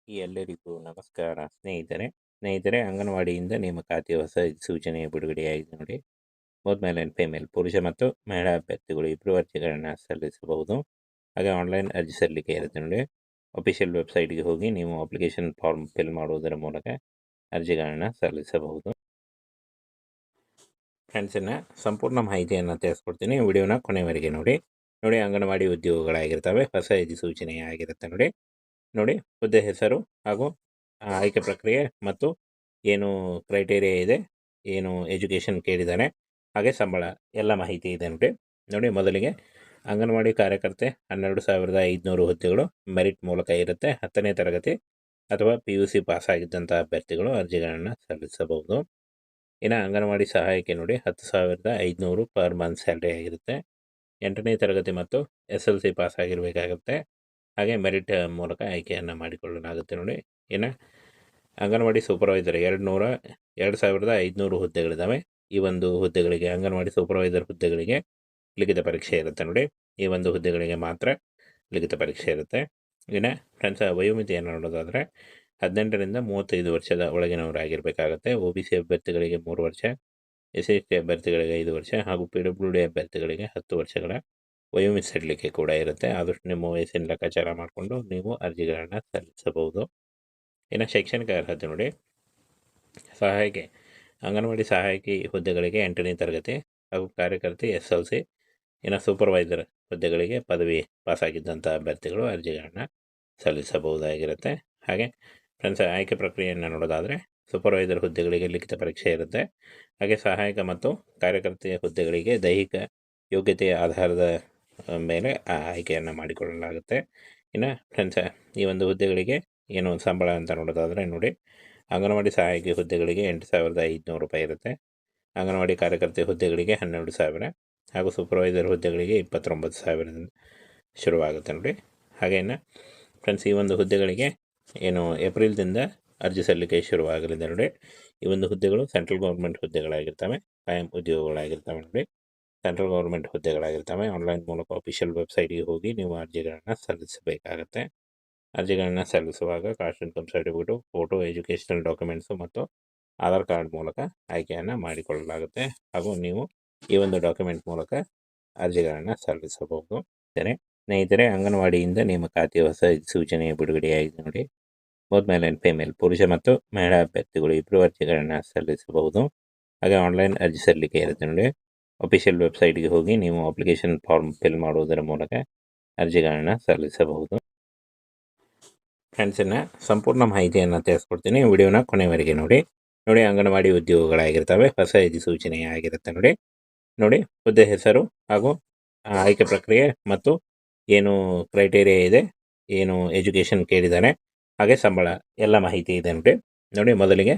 ಎಲ್ಲರಿಗೂ ನಮಸ್ಕಾರ ಸ್ನೇಹಿತರೆ ಅಂಗನವಾಡಿಯಿಂದ ನೇಮಕಾತಿಯ ಹೊಸ ಸೂಚನೆ ಬಿಡುಗಡೆಯಾಗಿದೆ ನೋಡಿ. ಬೋತ್ ಮೇಲ್ ಆ್ಯಂಡ್ ಫಿಮೇಲ್ ಪುರುಷ ಮತ್ತು ಮಹಿಳಾ ಅಭ್ಯರ್ಥಿಗಳು ಇಬ್ಬರು ಅರ್ಜಿಗಳನ್ನು ಸಲ್ಲಿಸಬಹುದು. ಹಾಗೆ ಆನ್ಲೈನ್ ಅರ್ಜಿ ಸಲ್ಲಿಕೆ ಇರುತ್ತೆ ನೋಡಿ. ಅಫಿಷಿಯಲ್ ವೆಬ್ಸೈಟ್ಗೆ ಹೋಗಿ ನೀವು ಅಪ್ಲಿಕೇಶನ್ ಫಾರ್ಮ್ ಫಿಲ್ ಮಾಡುವುದರ ಮೂಲಕ ಅರ್ಜಿಗಳನ್ನು ಸಲ್ಲಿಸಬಹುದು. ಫ್ರೆಂಡ್ಸನ್ನು ಸಂಪೂರ್ಣ ಮಾಹಿತಿಯನ್ನು ತಿಳಿಸ್ಕೊಡ್ತೀನಿ. ವಿಡಿಯೋನ ಕೊನೆವರೆಗೆ ನೋಡಿ. ಅಂಗನವಾಡಿ ಉದ್ಯೋಗಗಳಾಗಿರ್ತವೆ, ಹೊಸ ಸೂಚನೆ ಆಗಿರುತ್ತೆ ನೋಡಿ. ಹುದ್ದೆ ಹೆಸರು ಹಾಗೂ ಆಯ್ಕೆ ಪ್ರಕ್ರಿಯೆ ಮತ್ತು ಏನು ಕ್ರೈಟೇರಿಯಾ ಇದೆ, ಏನು ಎಜುಕೇಷನ್ ಕೇಳಿದ್ದಾನೆ, ಹಾಗೆ ಸಂಬಳ ಎಲ್ಲ ಮಾಹಿತಿ ಇದೆ ನೋಡಿ. ಮೊದಲಿಗೆ ಅಂಗನವಾಡಿ ಕಾರ್ಯಕರ್ತೆ 12,500 ಹುದ್ದೆಗಳು ಮೆರಿಟ್ ಮೂಲಕ ಇರುತ್ತೆ. 10ನೇ ತರಗತಿ ಅಥವಾ PUC ಪಾಸ್ ಆಗಿದ್ದಂಥ ಅಭ್ಯರ್ಥಿಗಳು ಅರ್ಜಿಗಳನ್ನು ಸಲ್ಲಿಸಬಹುದು. ಇನ್ನು ಅಂಗನವಾಡಿ ಸಹಾಯಕಿ ನೋಡಿ 10,500 ಪರ್ ಮಂತ್ ಸ್ಯಾಲ್ರಿ ಆಗಿರುತ್ತೆ. 8ನೇ ತರಗತಿ ಮತ್ತು SLC ಪಾಸ್ ಆಗಿರಬೇಕಾಗುತ್ತೆ. ಹಾಗೆ ಮೆರಿಟ್ ಮೂಲಕ ಆಯ್ಕೆಯನ್ನು ಮಾಡಿಕೊಳ್ಳಲಾಗುತ್ತೆ ನೋಡಿ. ಇನ್ನು ಅಂಗನವಾಡಿ ಸೂಪರ್ವೈಸರ್ 2,500 ಹುದ್ದೆಗಳಿದ್ದಾವೆ. ಈ ಒಂದು ಹುದ್ದೆಗಳಿಗೆ ಅಂಗನವಾಡಿ ಸೂಪರ್ವೈಸರ್ ಹುದ್ದೆಗಳಿಗೆ ಲಿಖಿತ ಪರೀಕ್ಷೆ ಇರುತ್ತೆ ನೋಡಿ. ಈ ಒಂದು ಹುದ್ದೆಗಳಿಗೆ ಮಾತ್ರ ಲಿಖಿತ ಪರೀಕ್ಷೆ ಇರುತ್ತೆ. ಇನ್ನು ಫ್ರೆಂಡ್ಸ್ ವಯೋಮಿತಿಯನ್ನು ನೋಡೋದಾದರೆ 18ರಿಂದ 35 ವರ್ಷದ ಒಳಗಿನವರಾಗಿರಬೇಕಾಗುತ್ತೆ. OBC ಅಭ್ಯರ್ಥಿಗಳಿಗೆ 3 ವರ್ಷ, SC ಅಭ್ಯರ್ಥಿಗಳಿಗೆ 5 ವರ್ಷ ಹಾಗೂ PWD ಅಭ್ಯರ್ಥಿಗಳಿಗೆ 10 ವರ್ಷಗಳ ವಯೋಮಿತಿ ಸಡಿಲಿಕೆ ಕೂಡ ಇರುತ್ತೆ. ಆದಷ್ಟು ನಿಮ್ಮ ವಯಸ್ಸಿನ ಲೆಕ್ಕಾಚಾರ ಮಾಡಿಕೊಂಡು ನೀವು ಅರ್ಜಿಗಳನ್ನು ಸಲ್ಲಿಸಬಹುದು. ಇನ್ನು ಶೈಕ್ಷಣಿಕ ಅರ್ಹತೆ ನೋಡಿ. ಸಹಾಯಕಿ ಅಂಗನವಾಡಿ ಸಹಾಯಕಿ ಹುದ್ದೆಗಳಿಗೆ 8ನೇ ತರಗತಿ ಹಾಗೂ ಕಾರ್ಯಕರ್ತೆ SLC. ಇನ್ನು ಸೂಪರ್ವೈಸರ್ ಹುದ್ದೆಗಳಿಗೆ ಪದವಿ ಪಾಸಾಗಿದ್ದಂಥ ಅಭ್ಯರ್ಥಿಗಳು ಅರ್ಜಿಗಳನ್ನು ಸಲ್ಲಿಸಬಹುದಾಗಿರುತ್ತೆ. ಹಾಗೆ ಫ್ರೆಂಡ್ಸ್ ಆಯ್ಕೆ ಪ್ರಕ್ರಿಯೆಯನ್ನು ನೋಡೋದಾದರೆ ಸೂಪರ್ವೈಸರ್ ಹುದ್ದೆಗಳಿಗೆ ಲಿಖಿತ ಪರೀಕ್ಷೆ ಇರುತ್ತೆ. ಹಾಗೆ ಸಹಾಯಕ ಮತ್ತು ಕಾರ್ಯಕರ್ತೆಯ ಹುದ್ದೆಗಳಿಗೆ ದೈಹಿಕ ಯೋಗ್ಯತೆಯ ಆಧಾರದ ಮೇಲೆ ಆಯ್ಕೆಯನ್ನು ಮಾಡಿಕೊಳ್ಳಲಾಗುತ್ತೆ. ಇನ್ನು ಫ್ರೆಂಡ್ಸ್ ಈ ಒಂದು ಹುದ್ದೆಗಳಿಗೆ ಏನು ಸಂಬಳ ಅಂತ ನೋಡೋದಾದರೆ ನೋಡಿ. ಅಂಗನವಾಡಿ ಸಹಾಯಕಿ ಹುದ್ದೆಗಳಿಗೆ 8,500 ರೂಪಾಯಿ ಇರುತ್ತೆ. ಅಂಗನವಾಡಿ ಕಾರ್ಯಕರ್ತೆ ಹುದ್ದೆಗಳಿಗೆ 12,000 ಹಾಗೂ ಸೂಪರ್ವೈಸರ್ ಹುದ್ದೆಗಳಿಗೆ 29,000 ಶುರುವಾಗುತ್ತೆ ನೋಡಿ. ಹಾಗೇನು ಫ್ರೆಂಡ್ಸ್ ಈ ಒಂದು ಹುದ್ದೆಗಳಿಗೆ ಏನು ಏಪ್ರಿಲ್ದಿಂದ ಅರ್ಜಿ ಸಲ್ಲಿಕೆ ಶುರುವಾಗಲಿದೆ ನೋಡಿ. ಈ ಒಂದು ಹುದ್ದೆಗಳು ಸೆಂಟ್ರಲ್ ಗೌರ್ಮೆಂಟ್ ಹುದ್ದೆಗಳಾಗಿರ್ತವೆ, ಕಾಯಂ ಉದ್ಯೋಗಗಳಾಗಿರ್ತವೆ ನೋಡಿ. ಸೆಂಟ್ರಲ್ ಗೌರ್ಮೆಂಟ್ ಹುದ್ದೆಗಳಾಗಿರ್ತವೆ. ಆನ್ಲೈನ್ ಮೂಲಕ ಅಫಿಷಿಯಲ್ ವೆಬ್ಸೈಟ್ಗೆ ಹೋಗಿ ನೀವು ಅರ್ಜಿಗಳನ್ನು ಸಲ್ಲಿಸಬೇಕಾಗತ್ತೆ. ಅರ್ಜಿಗಳನ್ನು ಸಲ್ಲಿಸುವಾಗ caste income certificate, photo, educational documents ಮತ್ತು ಆಧಾರ್ ಕಾರ್ಡ್ ಮೂಲಕ ಆಯ್ಕೆಯನ್ನು ಮಾಡಿಕೊಳ್ಳಲಾಗುತ್ತೆ. ಹಾಗೂ ನೀವು ಈ ಒಂದು ಡಾಕ್ಯುಮೆಂಟ್ ಮೂಲಕ ಅರ್ಜಿಗಳನ್ನು ಸಲ್ಲಿಸಬಹುದು. ಸ್ನೇಹಿತರೆ ಅಂಗನವಾಡಿಯಿಂದ ನೇಮಕಾತಿಯ ಹೊಸ ಸೂಚನೆ ಬಿಡುಗಡೆಯಾಗಿದೆ ನೋಡಿ. ಬೋತ್ ಮೇಲ್ ಆ್ಯಂಡ್ ಫಿಮೇಲ್ ಪುರುಷ ಮತ್ತು ಮಹಿಳಾ ಅಭ್ಯರ್ಥಿಗಳು ಇಬ್ಬರು ಅರ್ಜಿಗಳನ್ನು ಸಲ್ಲಿಸಬಹುದು. ಹಾಗೆ ಆನ್ಲೈನ್ ಅರ್ಜಿ ಸಲ್ಲಿಕೆ ಇರುತ್ತೆ ನೋಡಿ. ಅಫಿಷಿಯಲ್ ವೆಬ್ಸೈಟ್ಗೆ ಹೋಗಿ ನೀವು ಅಪ್ಲಿಕೇಶನ್ ಫಾರ್ಮ್ ಫಿಲ್ ಮಾಡುವುದರ ಮೂಲಕ ಅರ್ಜಿಗಳನ್ನು ಸಲ್ಲಿಸಬಹುದು. ಫ್ರೆಂಡ್ಸನ್ನು ಸಂಪೂರ್ಣ ಮಾಹಿತಿಯನ್ನು ತಿಳಿಸ್ಕೊಡ್ತೀನಿ. ವಿಡಿಯೋನ ಕೊನೆವರೆಗೆ ನೋಡಿ. ಅಂಗನವಾಡಿ ಉದ್ಯೋಗಗಳಾಗಿರ್ತವೆ, ಹೊಸ ಸೂಚನೆ ಆಗಿರುತ್ತೆ ನೋಡಿ. ಹುದ್ದೆ ಹೆಸರು ಹಾಗೂ ಆಯ್ಕೆ ಪ್ರಕ್ರಿಯೆ ಮತ್ತು ಏನು ಕ್ರೈಟೇರಿಯಾ ಇದೆ, ಏನು ಎಜುಕೇಷನ್ ಕೇಳಿದ್ದಾನೆ, ಹಾಗೆ ಸಂಬಳ ಎಲ್ಲ ಮಾಹಿತಿ ಇದೆ ನೋಡಿ. ಮೊದಲಿಗೆ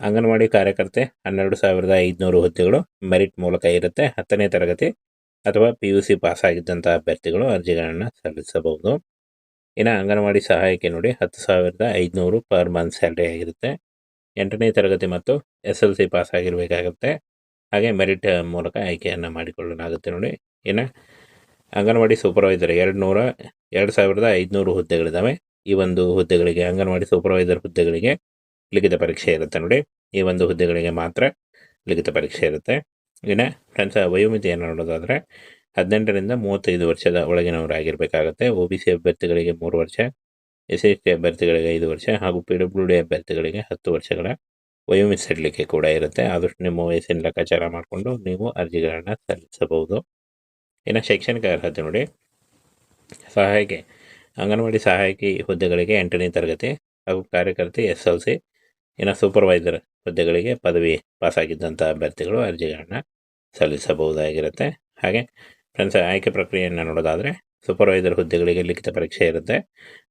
ಅಂಗನವಾಡಿ ಕಾರ್ಯಕರ್ತೆ 12,500 ಹುದ್ದೆಗಳು ಮೆರಿಟ್ ಮೂಲಕ ಇರುತ್ತೆ. 10ನೇ ತರಗತಿ ಅಥವಾ PUC ಪಾಸ್ ಆಗಿದ್ದಂಥ ಅಭ್ಯರ್ಥಿಗಳು ಅರ್ಜಿಗಳನ್ನು ಸಲ್ಲಿಸಬಹುದು. ಇನ್ನು ಅಂಗನವಾಡಿ ಸಹಾಯಕಿ ನೋಡಿ 10,500 ಪರ್ ಮಂತ್ ಸ್ಯಾಲ್ರಿ ಆಗಿರುತ್ತೆ. 8ನೇ ತರಗತಿ ಮತ್ತು SLC ಪಾಸ್ ಆಗಿರಬೇಕಾಗುತ್ತೆ. ಹಾಗೆ ಮೆರಿಟ್ ಮೂಲಕ ಆಯ್ಕೆಯನ್ನು ಮಾಡಿಕೊಳ್ಳಲಾಗುತ್ತೆ ನೋಡಿ. ಇನ್ನು ಅಂಗನವಾಡಿ ಸೂಪರ್ವೈಸರ್ 2,500 ಹುದ್ದೆಗಳಿದ್ದಾವೆ. ಈ ಒಂದು ಹುದ್ದೆಗಳಿಗೆ ಅಂಗನವಾಡಿ ಸೂಪರ್ವೈಸರ್ ಹುದ್ದೆಗಳಿಗೆ ಲಿಖಿತ ಪರೀಕ್ಷೆ ಇರುತ್ತೆ ನೋಡಿ. ಈ ಒಂದು ಹುದ್ದೆಗಳಿಗೆ ಮಾತ್ರ ಲಿಖಿತ ಪರೀಕ್ಷೆ ಇರುತ್ತೆ. ಇನ್ನು ಫ್ರೆಂಡ್ಸ್ ವಯೋಮಿತಿಯನ್ನು ನೋಡೋದಾದರೆ 18ರಿಂದ 35 ವರ್ಷದ ಒಳಗಿನವರಾಗಿರಬೇಕಾಗುತ್ತೆ. OBC ಅಭ್ಯರ್ಥಿಗಳಿಗೆ 3 ವರ್ಷ, SC ಅಭ್ಯರ್ಥಿಗಳಿಗೆ 5 ವರ್ಷ ಹಾಗೂ PWD ಅಭ್ಯರ್ಥಿಗಳಿಗೆ 10 ವರ್ಷಗಳ ವಯೋಮಿತಿ ಸಡಿಲಿಕೆ ಕೂಡ ಇರುತ್ತೆ. ಆದಷ್ಟು ನಿಮ್ಮ ವಯಸ್ಸಿನ ಲೆಕ್ಕಾಚಾರ ಮಾಡಿಕೊಂಡು ನೀವು ಅರ್ಜಿಗಳನ್ನು ಸಲ್ಲಿಸಬಹುದು. ಇನ್ನು ಶೈಕ್ಷಣಿಕ ಅರ್ಹತೆ ನೋಡಿ. ಸಹಾಯಕಿ ಅಂಗನವಾಡಿ ಸಹಾಯಕಿ ಹುದ್ದೆಗಳಿಗೆ 8ನೇ ತರಗತಿ ಹಾಗೂ ಕಾರ್ಯಕರ್ತೆ SLC. ಇನ್ನು ಸೂಪರ್ವೈಸರ್ ಹುದ್ದೆಗಳಿಗೆ ಪದವಿ ಪಾಸಾಗಿದ್ದಂಥ ಅಭ್ಯರ್ಥಿಗಳು ಅರ್ಜಿಗಳನ್ನು ಸಲ್ಲಿಸಬಹುದಾಗಿರುತ್ತೆ. ಹಾಗೆ ಫ್ರೆಂಡ್ಸ್ ಆಯ್ಕೆ ಪ್ರಕ್ರಿಯೆಯನ್ನು ನೋಡೋದಾದರೆ ಸೂಪರ್ವೈಸರ್ ಹುದ್ದೆಗಳಿಗೆ ಲಿಖಿತ ಪರೀಕ್ಷೆ ಇರುತ್ತೆ.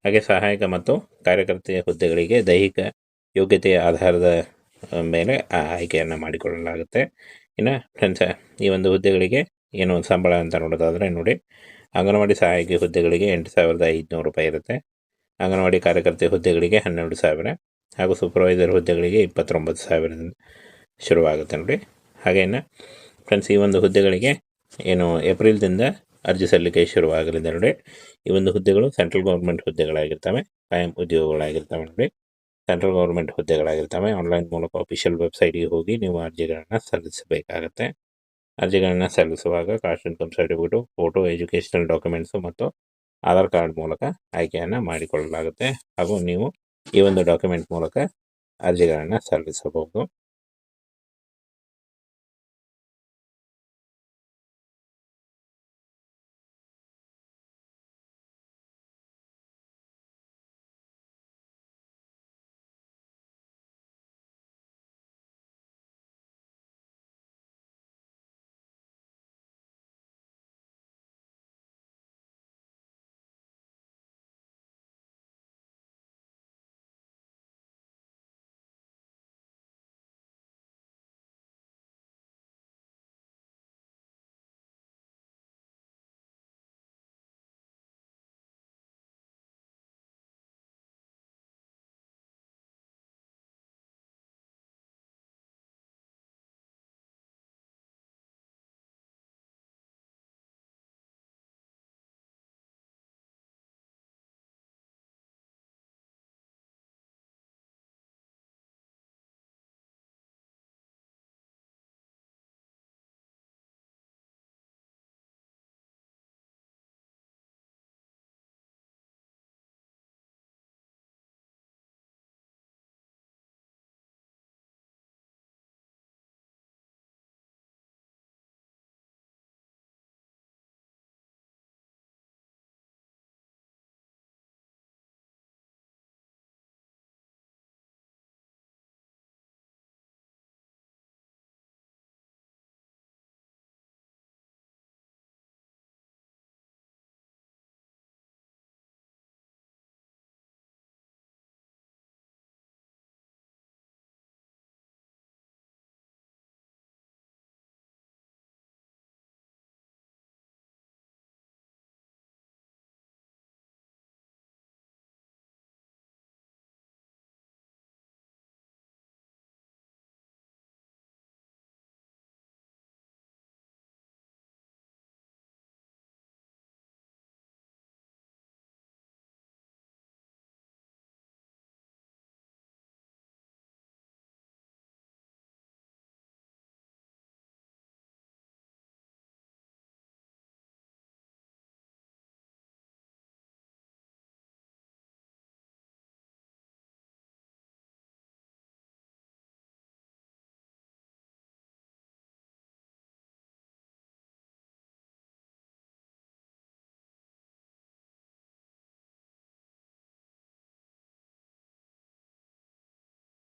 ಹಾಗೆ ಸಹಾಯಕ ಮತ್ತು ಕಾರ್ಯಕರ್ತೆಯ ಹುದ್ದೆಗಳಿಗೆ ದೈಹಿಕ ಯೋಗ್ಯತೆಯ ಆಧಾರದ ಮೇಲೆ ಆಯ್ಕೆಯನ್ನು ಮಾಡಿಕೊಳ್ಳಲಾಗುತ್ತೆ. ಇನ್ನು ಫ್ರೆಂಡ್ಸ್ ಈ ಒಂದು ಹುದ್ದೆಗಳಿಗೆ ಏನು ಸಂಬಳ ಅಂತ ನೋಡೋದಾದರೆ ನೋಡಿ. ಅಂಗನವಾಡಿ ಸಹಾಯಕಿ ಹುದ್ದೆಗಳಿಗೆ 8,500 ರೂಪಾಯಿ ಇರುತ್ತೆ. ಅಂಗನವಾಡಿ ಕಾರ್ಯಕರ್ತೆ ಹುದ್ದೆಗಳಿಗೆ 12,000 ಹಾಗೂ ಸೂಪರ್ವೈಸರ್ ಹುದ್ದೆಗಳಿಗೆ 29,000 ಶುರುವಾಗುತ್ತೆ ನೋಡಿ. ಹಾಗೇನು ಫ್ರೆಂಡ್ಸ್ ಈ ಒಂದು ಹುದ್ದೆಗಳಿಗೆ ಏನು ಏಪ್ರಿಲ್ದಿಂದ ಅರ್ಜಿ ಸಲ್ಲಿಕೆ ಶುರುವಾಗಲಿದೆ ನೋಡಿ. ಈ ಒಂದು ಹುದ್ದೆಗಳು ಸೆಂಟ್ರಲ್ ಗೌರ್ಮೆಂಟ್ ಹುದ್ದೆಗಳಾಗಿರ್ತವೆ, ಕಾಯಂ ಉದ್ಯೋಗಗಳಾಗಿರ್ತವೆ ನೋಡಿ. ಸೆಂಟ್ರಲ್ ಗೌರ್ಮೆಂಟ್ ಹುದ್ದೆಗಳಾಗಿರ್ತವೆ. ಆನ್ಲೈನ್ ಮೂಲಕ ಅಫಿಷಿಯಲ್ ವೆಬ್ಸೈಟ್ಗೆ ಹೋಗಿ ನೀವು ಅರ್ಜಿಗಳನ್ನು ಸಲ್ಲಿಸಬೇಕಾಗತ್ತೆ. ಅರ್ಜಿಗಳನ್ನು ಸಲ್ಲಿಸುವಾಗ caste income certificate, photo, educational documents ಮತ್ತು ಆಧಾರ್ ಕಾರ್ಡ್ ಮೂಲಕ ಆಯ್ಕೆಯನ್ನು ಮಾಡಿಕೊಳ್ಳಲಾಗುತ್ತೆ. ಹಾಗೂ ನೀವು ಈ ಒಂದು ಡಾಕ್ಯುಮೆಂಟ್ ಮೂಲಕ ಅರ್ಜಿಗಳನ್ನು ಸಲ್ಲಿಸಬಹುದು.